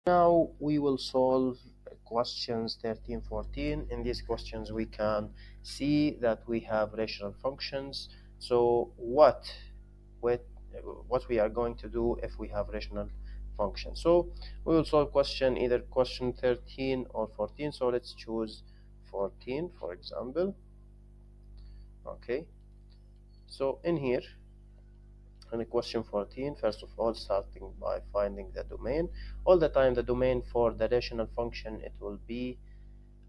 Now we will solve questions 13, 14. In these questions we can see that we have rational functions. So with what we are going to do if we have rational functions. So we will solve either question 13 or 14. So let's choose 14 for example. Okay, so in here in the question 14, first of all, starting by finding the domain. All the time the domain for the rational function, it will be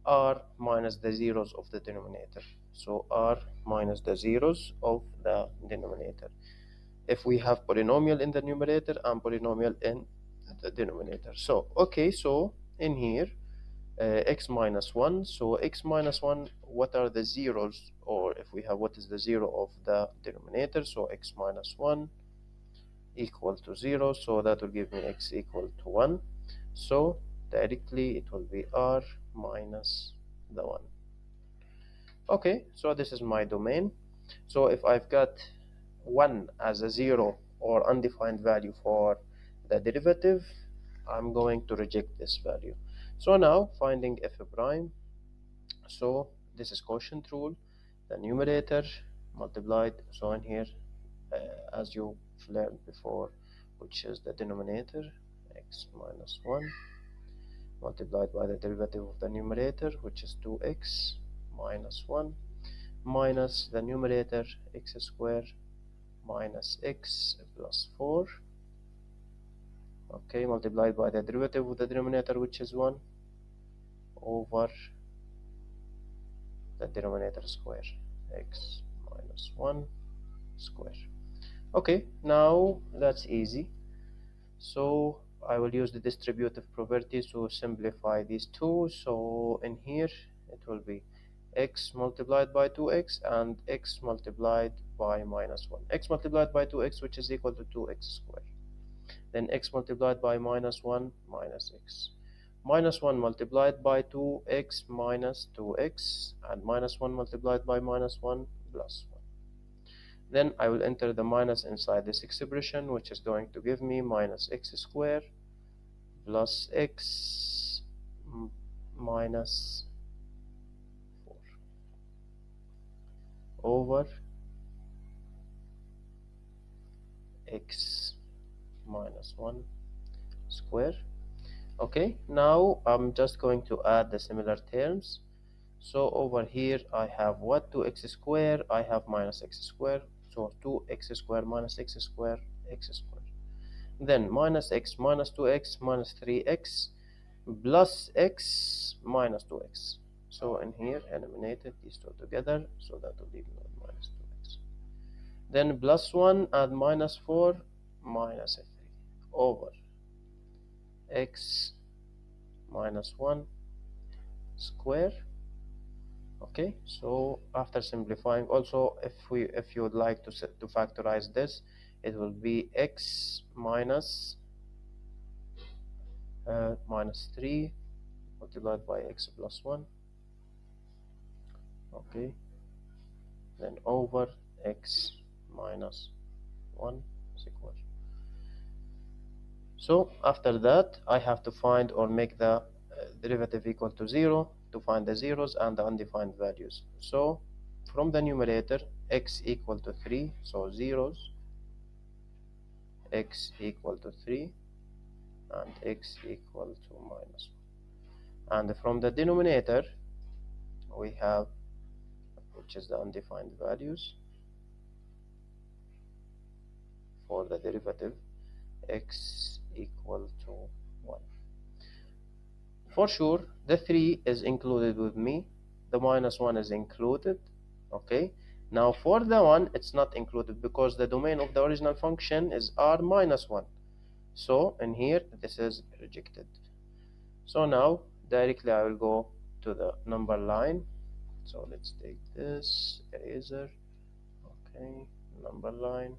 r minus the zeros of the denominator. So r minus the zeros of the denominator. If we have polynomial in the numerator and polynomial in the denominator. So okay, so in here x minus 1. So x minus 1, what are the zeros, or if we have what is the zero of the denominator? So x minus 1 equal to 0, so that will give me x equal to 1. So directly it will be r minus the 1. Okay, so this is my domain. So if I've got 1 as a 0 or undefined value for the derivative, I'm going to reject this value. So now finding f prime, so this is quotient rule, the numerator multiplied, so in here as you've learned before, which is the denominator x minus 1 multiplied by the derivative of the numerator, which is 2x minus 1, minus the numerator x squared minus x plus 4, okay, multiplied by the derivative of the denominator, which is 1, over the denominator square, x minus 1 square. Okay, now that's easy. So I will use the distributive properties to simplify these two. So in here it will be x multiplied by 2x and x multiplied by minus 1. X multiplied by 2x, which is equal to 2x squared. Then x multiplied by minus 1 minus x. Minus 1 multiplied by 2x minus 2x, and minus 1 multiplied by minus 1 plus 1. Then I will enter the minus inside this expression, which is going to give me minus x squared plus x minus 4 over x minus 1 square. Okay, now I'm just going to add the similar terms. So over here I have what? 2x squared, I have minus x squared, so 2x squared minus x squared, x squared. Then minus x minus 2x minus 3x plus x minus 2x. So in here eliminated these two together, so that will leave me with minus 2x. Then plus 1 and minus 4 minus 3 over x minus 1 square. Okay, so after simplifying, also if you would like to factorize this, it will be x minus 3 multiplied by x plus 1. Okay, then over x minus 1 square. So after that I have to find or make the derivative equal to 0 to find the zeros and the undefined values. So from the numerator, x equal to 3, so zeros, x equal to 3 and x equal to minus 1. And from the denominator we have, which is the undefined values for the derivative, x equal to 1. For sure the 3 is included with me, the minus 1 is included. Okay, now for the 1 it's not included because the domain of the original function is r minus 1, so in here this is rejected. So now directly I will go to the number line. So let's take this eraser. Okay, number line.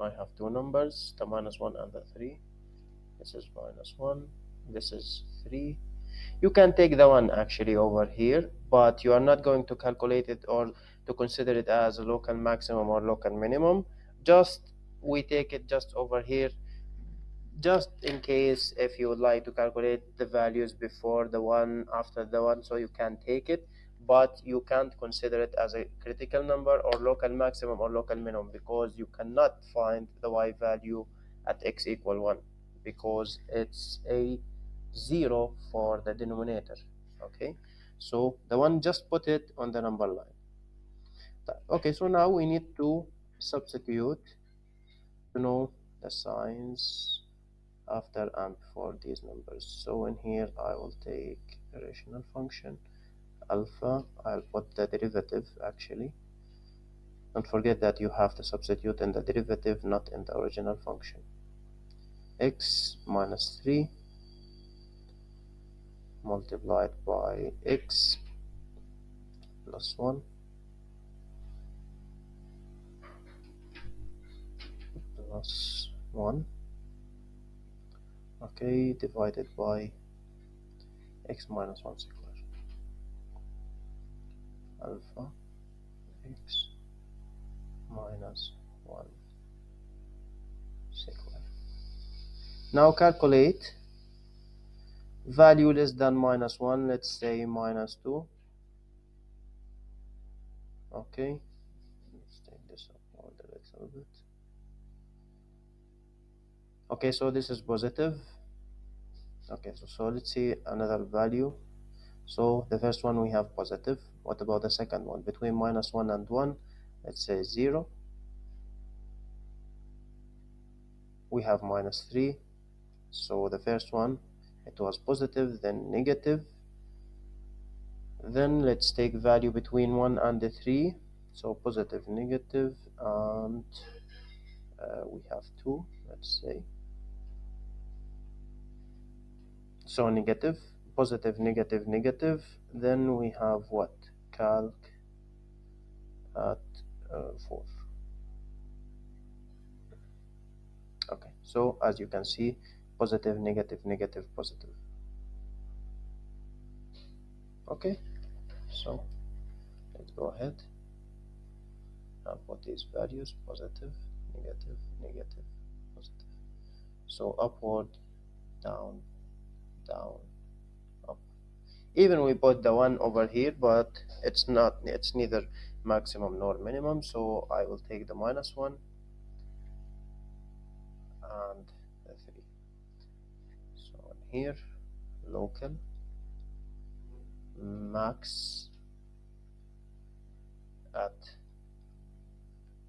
I have two numbers, the minus 1 and the 3. This is minus 1, this is 3. You can take the 1 actually over here, but you are not going to calculate it or to consider it as a local maximum or local minimum. Just we take it just over here, just in case if you would like to calculate the values before the one, after the one, so you can take it, but you can't consider it as a critical number or local maximum or local minimum, because you cannot find the y value at x equal 1, because it's a 0 for the denominator. Okay, so the one, just put it on the number line. Okay, so now we need to substitute to know the signs after and before these numbers. So in here I will take a rational function alpha. I'll put the derivative actually. Don't forget that you have to substitute in the derivative, not in the original function. X minus 3 multiplied by x plus 1 plus 1, okay, divided by x minus 1 square, alpha x minus 1 square. Now calculate value less than minus 1, let's say minus 2. Okay, let's take this upward a little bit. Okay, so this is positive. Okay, so let's see another value. So the first one we have positive. What about the second one? Between minus 1 and 1, let's say 0. We have minus 3. So the first one, it was positive, then negative. Then let's take value between 1 and the 3. So positive, negative, and we have 2, let's say. So negative, positive, negative, negative. Then we have what? Calc at 4. Okay, so as you can see, positive, negative, negative, positive. Okay, so let's go ahead and put these values: positive, negative, negative, positive. So upward, down, down, up. Even we put the 1 over here, but it's not, it's neither maximum nor minimum, so I will take the minus 1 and the 3. So here, local max at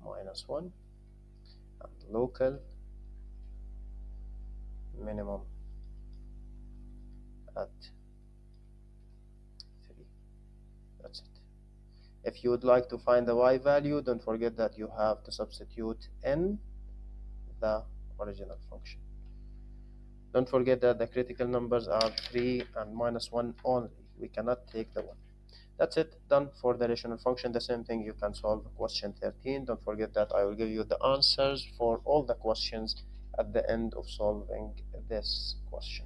minus 1 and local minimum at 3. That's it. If you would like to find the y value, don't forget that you have to substitute in the original function. Don't forget that the critical numbers are 3 and minus 1 only. We cannot take the 1. That's it, done for the rational function. The same thing, you can solve question 13. Don't forget that I will give you the answers for all the questions at the end of solving this question.